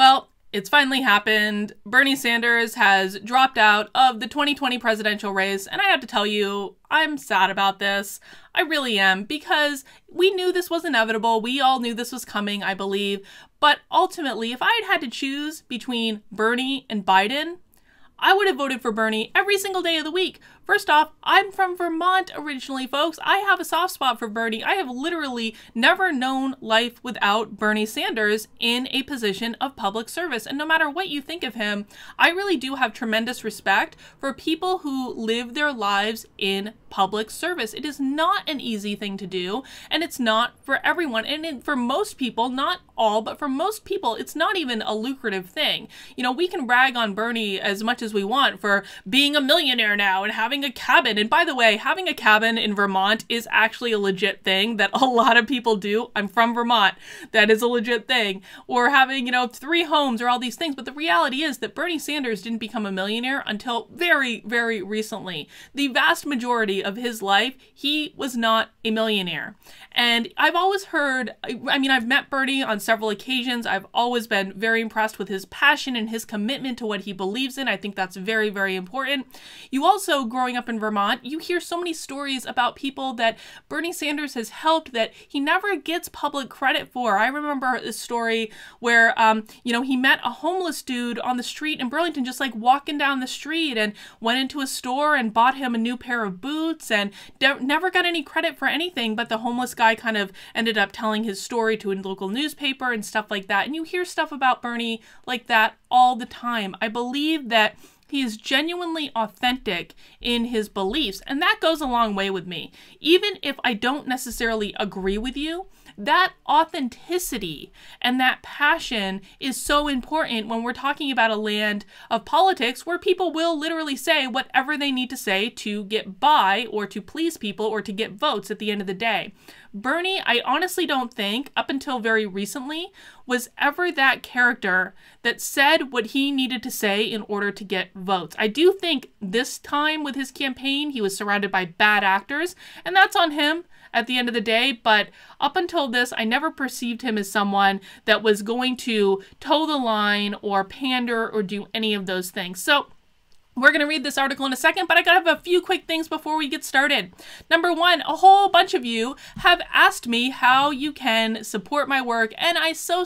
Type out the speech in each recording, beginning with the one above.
Well, it's finally happened. Bernie Sanders has dropped out of the 2020 presidential race, and I have to tell you, I'm sad about this. I really am, because we knew this was inevitable. We all knew this was coming, I believe. But ultimately, if I had had to choose between Bernie and Biden, I would have voted for Bernie every single day of the week. First off, I'm from Vermont originally, folks. I have a soft spot for Bernie. I have literally never known life without Bernie Sanders in a position of public service. And no matter what you think of him, I really do have tremendous respect for people who live their lives in public service. It is not an easy thing to do, and it's not for everyone. And for most people, not all, but for most people, it's not even a lucrative thing. You know, we can rag on Bernie as much as we want for being a millionaire now and having a cabin. And by the way, having a cabin in Vermont is actually a legit thing that a lot of people do. I'm from Vermont. That is a legit thing. Or having, 3 homes or all these things. But the reality is that Bernie Sanders didn't become a millionaire until very, very recently. The vast majority of his life, he was not a millionaire. And I've always heard, I've met Bernie on several occasions. I've always been very impressed with his passion and his commitment to what he believes in. I think that's very, very important. You also, growing up in Vermont, you hear so many stories about people that Bernie Sanders has helped that he never gets public credit for. I remember a story where, he met a homeless dude on the street in Burlington, just like walking down the street, and went into a store and bought him a new pair of boots, and never got any credit for anything, but the homeless guy kind of ended up telling his story to a local newspaper and stuff like that. And you hear stuff about Bernie like that all the time. I believe that he is genuinely authentic in his beliefs, and that goes a long way with me. Even if I don't necessarily agree with you, that authenticity and that passion is so important when we're talking about a land of politics where people will literally say whatever they need to say to get by or to please people or to get votes at the end of the day. Bernie, I honestly don't think, up until very recently, was ever that character that said what he needed to say in order to get votes. I do think this time with his campaign, he was surrounded by bad actors, and that's on him at the end of the day. But up until this, I never perceived him as someone that was going to toe the line or pander or do any of those things. So we're going to read this article in a second, but I got to have a few quick things before we get started. Number one, a whole bunch of you have asked me how you can support my work, and I so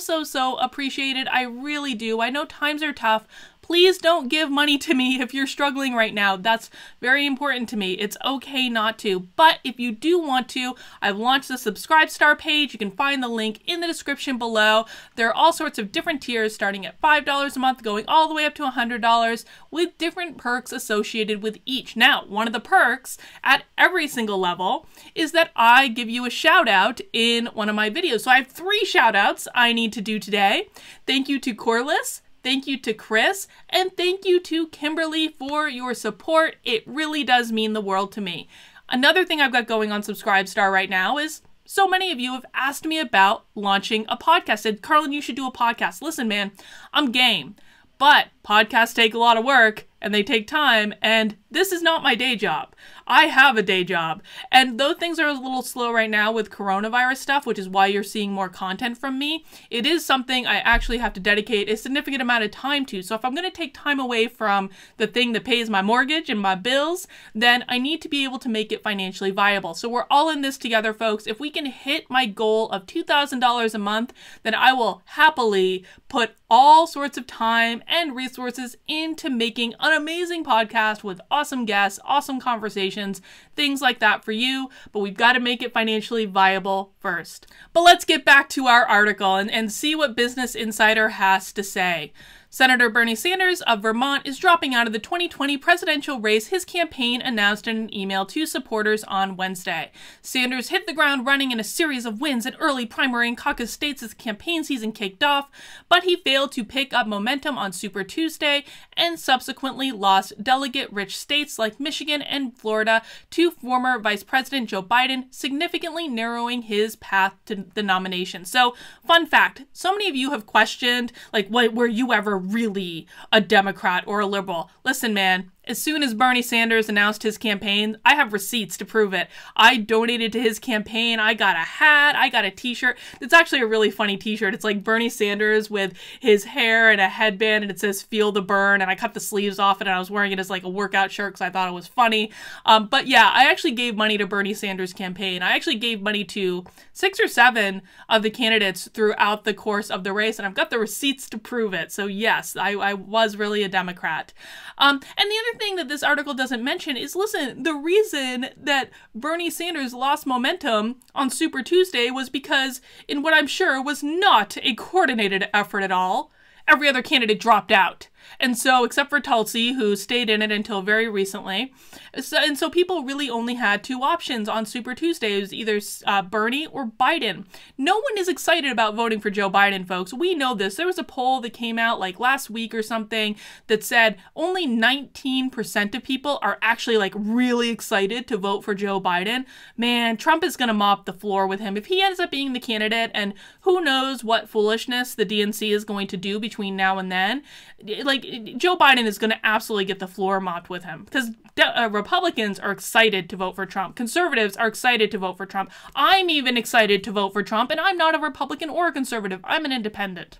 appreciate it. I really do. I know times are tough. Please don't give money to me if you're struggling right now. That's very important to me. It's okay not to. But if you do want to, I've launched the Subscribestar page. You can find the link in the description below. There are all sorts of different tiers starting at $5 a month, going all the way up to $100 with different perks associated with each. Now, one of the perks at every single level is that I give you a shout out in one of my videos. So I have 3 shout outs I need to do today. Thank you to Corliss. Thank you to Chris, and thank you to Kimberly for your support. It really does mean the world to me. Another thing I've got going on Subscribestar right now is so many of you have asked me about launching a podcast. Said, Carlin, you should do a podcast. Listen, man, I'm game, but podcasts take a lot of work and they take time, and this is not my day job. I have a day job. And though things are a little slow right now with coronavirus stuff, which is why you're seeing more content from me, it is something I actually have to dedicate a significant amount of time to. So if I'm going to take time away from the thing that pays my mortgage and my bills, then I need to be able to make it financially viable. So we're all in this together, folks. If we can hit my goal of $2,000 a month, then I will happily put all sorts of time and resources into making an amazing podcast with awesome guests, awesome conversations, things like that for you, but we've got to make it financially viable first. But let's get back to our article and see what Business Insider has to say. Senator Bernie Sanders of Vermont is dropping out of the 2020 presidential race, his campaign announced in an email to supporters on Wednesday. Sanders hit the ground running in a series of wins in early primary and caucus states as the campaign season kicked off, but he failed to pick up momentum on Super Tuesday and subsequently lost delegate-rich states like Michigan and Florida to former Vice President Joe Biden, significantly narrowing his path to the nomination. So, fun fact, so many of you have questioned, like, were you ever really a Democrat or a liberal? Listen, man, As soon as Bernie Sanders announced his campaign, I have receipts to prove it. I donated to his campaign. I got a hat. I got a t-shirt. It's actually a really funny t-shirt. It's like Bernie Sanders with his hair and a headband, and it says "Feel the Burn," and I cut the sleeves off it, and I was wearing it as like a workout shirt because I thought it was funny. But yeah, I actually gave money to Bernie Sanders' campaign. I actually gave money to 6 or 7 of the candidates throughout the course of the race, and I've got the receipts to prove it. So yes, I was really a Democrat. And the other thing that this article doesn't mention is, listen, the reason that Bernie Sanders lost momentum on Super Tuesday was because, in what I'm sure was not a coordinated effort at all, every other candidate dropped out. And so, except for Tulsi, who stayed in it until very recently, so people really only had 2 options on Super Tuesday. It was either Bernie or Biden. No one is excited about voting for Joe Biden, folks. We know this. There was a poll that came out like last week or something that said only 19% of people are actually like really excited to vote for Joe Biden. Man, Trump is going to mop the floor with him if he ends up being the candidate, and who knows what foolishness the DNC is going to do between now and then. Like, Joe Biden is going to absolutely get the floor mopped with him, because Republicans are excited to vote for Trump. Conservatives are excited to vote for Trump. I'm even excited to vote for Trump, and I'm not a Republican or a conservative. I'm an independent.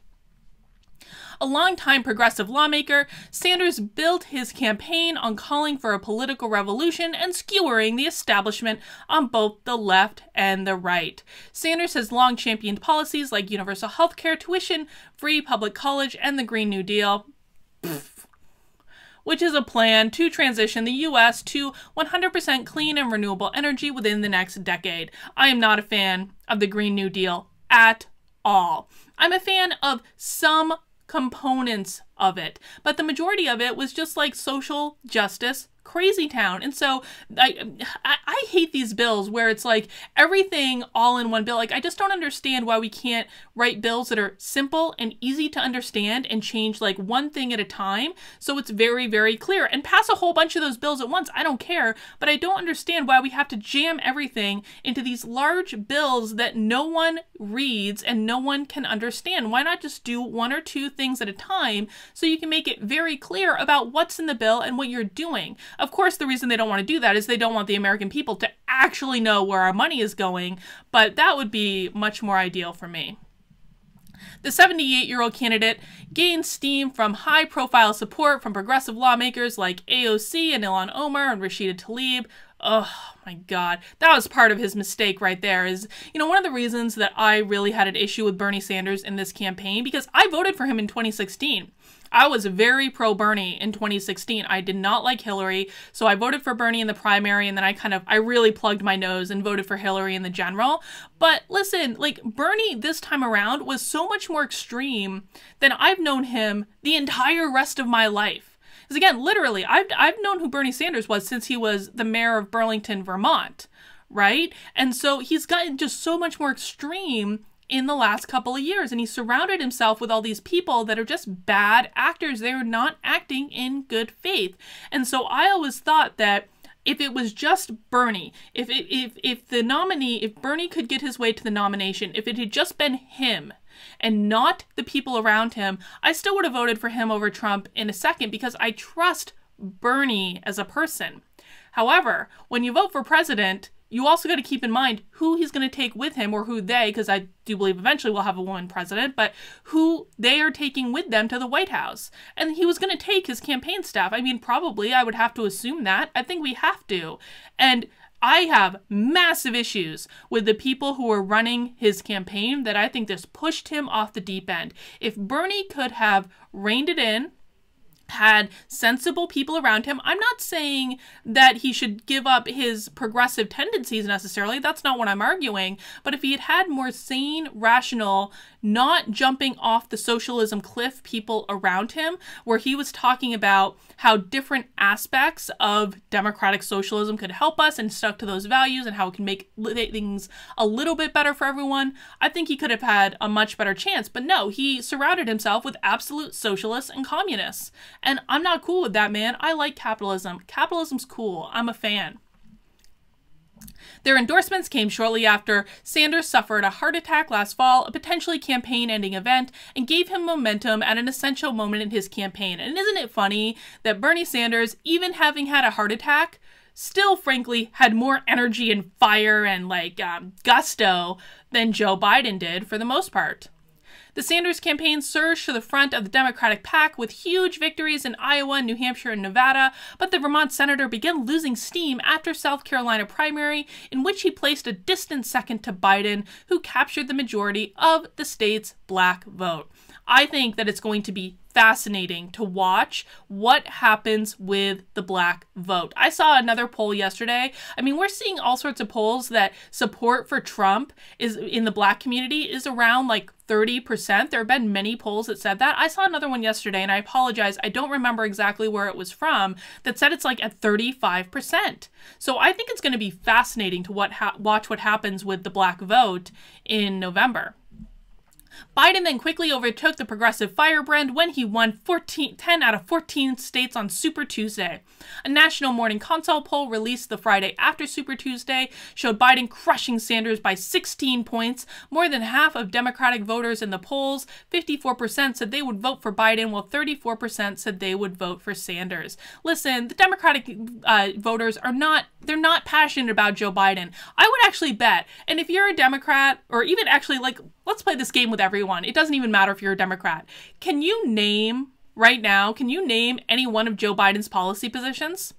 A longtime progressive lawmaker, Sanders built his campaign on calling for a political revolution and skewering the establishment on both the left and the right. Sanders has long championed policies like universal health care, tuition, free public college, and the Green New Deal, which is a plan to transition the U.S. to 100% clean and renewable energy within the next decade. I am not a fan of the Green New Deal at all. I'm a fan of some components of it, but the majority of it was just like social justice crazy town. And so I hate these bills where it's like everything all in one bill. Like, I just don't understand why we can't write bills that are simple and easy to understand and change like one thing at a time so it's very, very clear, and pass a whole bunch of those bills at once. I don't care, but I don't understand why we have to jam everything into these large bills that no one reads and no one can understand. Why not just do 1 or 2 things at a time so you can make it very clear about what's in the bill and what you're doing? Of course, the reason they don't want to do that is they don't want the American people to actually know where our money is going, but that would be much more ideal for me. The 78-year-old candidate gained steam from high-profile support from progressive lawmakers like AOC and Ilhan Omar and Rashida Tlaib. Oh my God, that was part of his mistake right there. Is, one of the reasons that I really had an issue with Bernie Sanders in this campaign, because I voted for him in 2016. I was very pro-Bernie in 2016. I did not like Hillary, so I voted for Bernie in the primary, and then I really plugged my nose and voted for Hillary in the general. But listen, like, Bernie this time around was so much more extreme than I've known him the entire rest of my life. Because again, literally, I've known who Bernie Sanders was since he was the mayor of Burlington, Vermont, right? And so he's gotten just so much more extreme in the last couple of years, and he surrounded himself with all these people that are just bad actors. They are not acting in good faith. And so I always thought that if it was just Bernie, if the nominee, if Bernie could get his way to the nomination, if it had just been him and not the people around him, I still would have voted for him over Trump in a second, because I trust Bernie as a person. However, when you vote for president, you also got to keep in mind who he's going to take with him, or who they, because I do believe eventually we'll have a woman president, but who they are taking with them to the White House. And he was going to take his campaign staff. I mean, probably, I would have to assume that. I think we have to. And I have massive issues with the people who are running his campaign that I think just pushed him off the deep end. If Bernie could have reined it in, had sensible people around him. I'm not saying that he should give up his progressive tendencies necessarily. That's not what I'm arguing. But if he had had more sane, rational, not jumping off the socialism cliff people around him, where he was talking about how different aspects of democratic socialism could help us and stuck to those values and how it can make things a little bit better for everyone, I think he could have had a much better chance. But no, he surrounded himself with absolute socialists and communists. And I'm not cool with that, man. I like capitalism. Capitalism's cool. I'm a fan. Their endorsements came shortly after Sanders suffered a heart attack last fall, a potentially campaign-ending event, and gave him momentum at an essential moment in his campaign. And isn't it funny that Bernie Sanders, even having had a heart attack, still, frankly, had more energy and fire and, gusto than Joe Biden did for the most part? The Sanders campaign surged to the front of the Democratic pack with huge victories in Iowa, New Hampshire, and Nevada, but the Vermont senator began losing steam after South Carolina primary, in which he placed a distant second to Biden, who captured the majority of the state's black vote. I think that it's going to be fascinating to watch what happens with the black vote. I saw another poll yesterday. I mean, we're seeing all sorts of polls that support for Trump is in the black community is around 30%. There have been many polls that said that. I saw another one yesterday, and I apologize, I don't remember exactly where it was from, that said it's at 35%. So I think it's going to be fascinating to watch what happens with the black vote in November. Biden then quickly overtook the progressive firebrand when he won 10 out of 14 states on Super Tuesday. A national morning consult poll released the Friday after Super Tuesday showed Biden crushing Sanders by 16 points. More than half of Democratic voters in the polls, 54%, said they would vote for Biden, while 34% said they would vote for Sanders. Listen, the Democratic voters they're not passionate about Joe Biden. I would actually bet, and if you're a Democrat, or even actually let's play this game with everyone. It doesn't even matter if you're a Democrat. Can you name any one of Joe Biden's policy positions?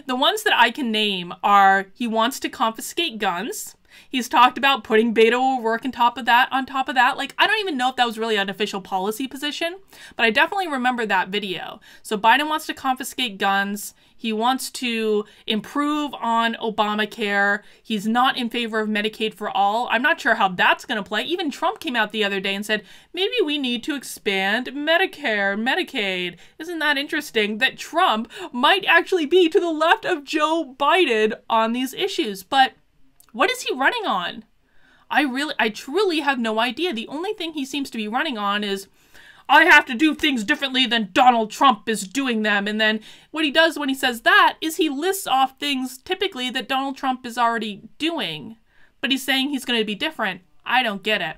The ones that I can name are he wants to confiscate guns. He's talked about putting Beto O'Rourke on top of that. I don't even know if that was really an official policy position, but I definitely remember that video. So Biden wants to confiscate guns. He wants to improve on Obamacare. He's not in favor of Medicaid for all. I'm not sure how that's going to play. Even Trump came out the other day and said, maybe we need to expand Medicare, Medicaid. Isn't that interesting that Trump might actually be to the left of Joe Biden on these issues? But what is he running on? I truly have no idea. The only thing he seems to be running on is, I have to do things differently than Donald Trump is doing them. And then what he does when he says that is he lists off things typically that Donald Trump is already doing. But he's saying he's going to be different. I don't get it.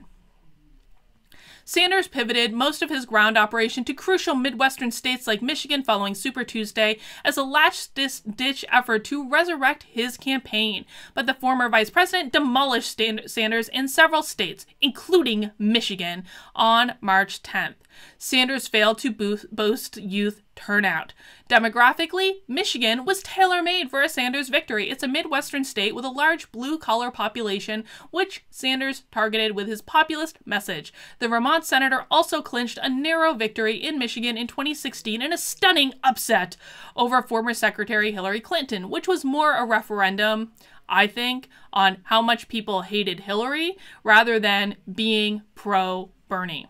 Sanders pivoted most of his ground operation to crucial Midwestern states like Michigan following Super Tuesday as a last-ditch effort to resurrect his campaign. But the former vice president demolished Sanders in several states, including Michigan, on March 10th. Sanders failed to boost youth turnout. Demographically, Michigan was tailor-made for a Sanders victory. It's a Midwestern state with a large blue-collar population, which Sanders targeted with his populist message. The Vermont senator also clinched a narrow victory in Michigan in 2016 in a stunning upset over former Secretary Hillary Clinton, which was more a referendum, I think, on how much people hated Hillary rather than being pro-Bernie.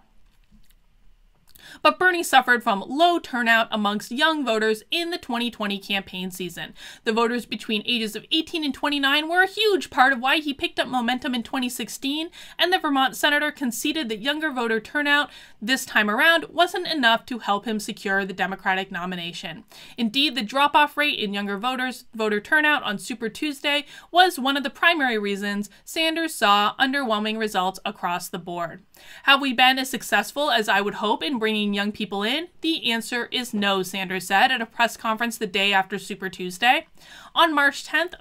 But Bernie suffered from low turnout amongst young voters in the 2020 campaign season. The voters between ages of 18 and 29 were a huge part of why he picked up momentum in 2016, and the Vermont senator conceded that younger voter turnout this time around wasn't enough to help him secure the Democratic nomination. Indeed, the drop-off rate in younger voter turnout on Super Tuesday was one of the primary reasons Sanders saw underwhelming results across the board. Have we been as successful as I would hope in bringing young people in? The answer is no, Sanders said at a press conference the day after Super Tuesday. On March 10th,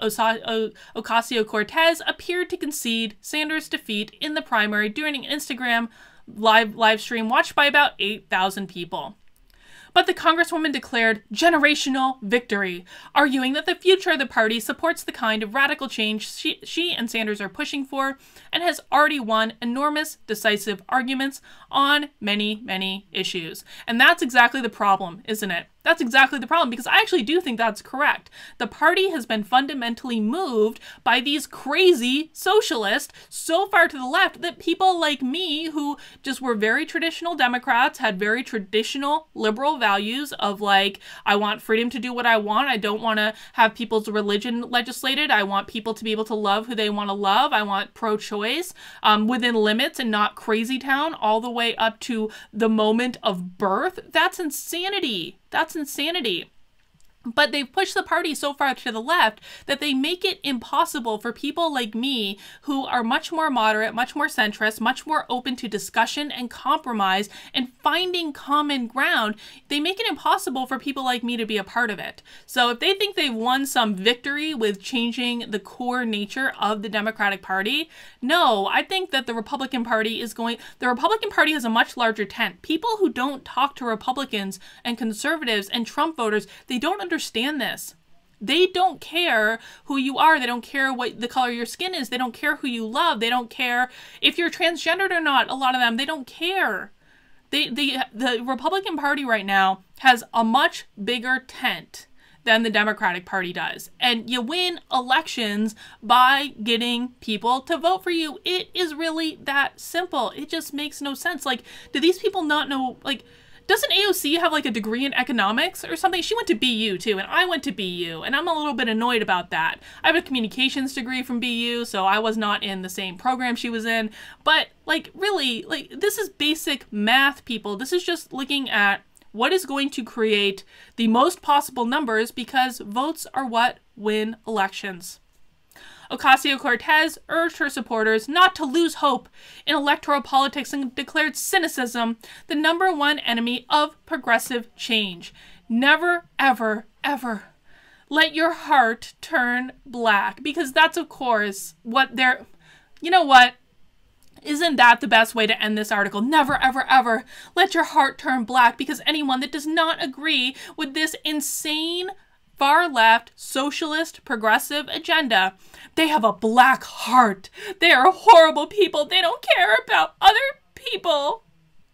Ocasio-Cortez appeared to concede Sanders' defeat in the primary during an Instagram live stream watched by about 8,000 people. But the Congresswoman declared generational victory, arguing that the future of the party supports the kind of radical change she and Sanders are pushing for, and has already won enormous, decisive arguments on many, many issues. And that's exactly the problem, isn't it? That's exactly the problem, because I actually do think that's correct. The party has been fundamentally moved by these crazy socialists so far to the left that people like me, who just were very traditional Democrats, had very traditional liberal values of I want freedom to do what I want. I don't want to have people's religion legislated. I want people to be able to love who they want to love. I want pro-choice within limits and not crazy town all the way up to the moment of birth. That's insanity. That's insanity. But they've pushed the party so far to the left that they make it impossible for people like me, who are much more moderate, much more centrist, much more open to discussion and compromise and finding common ground. They make it impossible for people like me to be a part of it. So if they think they've won some victory with changing the core nature of the Democratic Party, no, I think that the Republican Party has a much larger tent. People who don't talk to Republicans and conservatives and Trump voters, they don't understand this. They don't care who you are. They don't care what the color of your skin is. They don't care who you love. They don't care if you're transgendered or not. A lot of them, they don't care. The Republican Party right now has a much bigger tent than the Democratic Party does. And you win elections by getting people to vote for you. It is really that simple. It just makes no sense. Like, do these people not know, like, doesn't AOC have like a degree in economics or something? She went to BU too, and I went to BU, and I'm a little bit annoyed about that. I have a communications degree from BU, so I was not in the same program she was in. But like, really, like, this is basic math, people. This is just looking at what is going to create the most possible numbers, because votes are what win elections. Ocasio-Cortez urged her supporters not to lose hope in electoral politics and declared cynicism the #1 enemy of progressive change. Never, ever, ever let your heart turn black, because that's, of course, what they're... You know what? Isn't that the best way to end this article? Never, ever, ever let your heart turn black, because anyone that does not agree with this insane far-left, socialist, progressive agenda, they have a black heart. They are horrible people. They don't care about other people.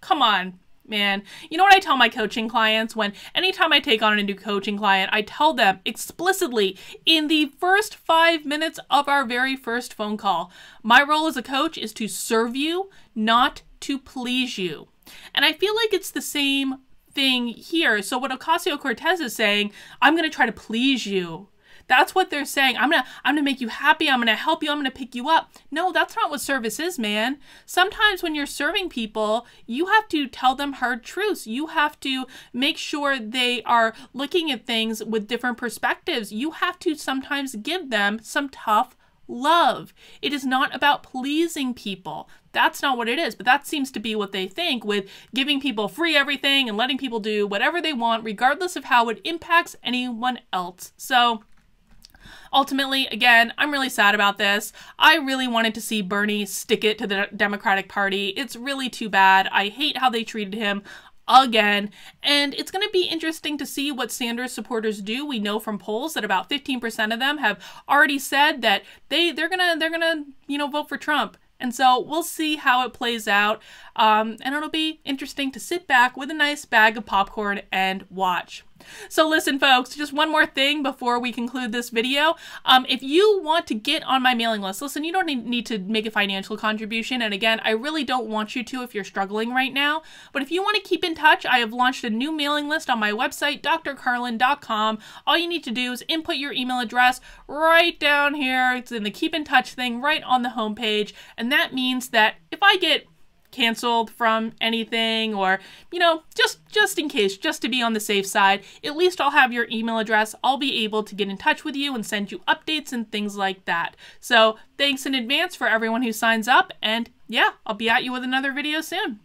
Come on, man. You know what I tell my coaching clients? Anytime I take on a new coaching client, I tell them explicitly in the first 5 minutes of our very first phone call, my role as a coach is to serve you, not to please you. And I feel like it's the same thing here. So what Ocasio-Cortez is saying, I'm going to try to please you. That's what they're saying. I'm gonna make you happy. I'm gonna help you. I'm gonna pick you up. No, that's not what service is, man. Sometimes when you're serving people, you have to tell them hard truths. You have to make sure they are looking at things with different perspectives. You have to sometimes give them some tough love. It is not about pleasing people. That's not what it is, but that seems to be what they think with giving people free everything and letting people do whatever they want, regardless of how it impacts anyone else. So ultimately, again, I'm really sad about this. I really wanted to see Bernie stick it to the Democratic Party. It's really too bad. I hate how they treated him again, and it's going to be interesting to see what Sanders supporters do. We know from polls that about 15% of them have already said that they're gonna vote for Trump. And so we'll see how it plays out, and it'll be interesting to sit back with a nice bag of popcorn and watch. So listen, folks, just one more thing before we conclude this video. If you want to get on my mailing list, listen, you don't need to make a financial contribution. And again, I really don't want you to if you're struggling right now. But if you want to keep in touch, I have launched a new mailing list on my website, drcarlin.com. All you need to do is input your email address right down here. It's in the keep in touch thing right on the homepage. And that means that if I get canceled from anything, or just in case, just to be on the safe side, at least I'll have your email address. I'll be able to get in touch with you and send you updates and things like that. So thanks in advance for everyone who signs up, and yeah, I'll be at you with another video soon.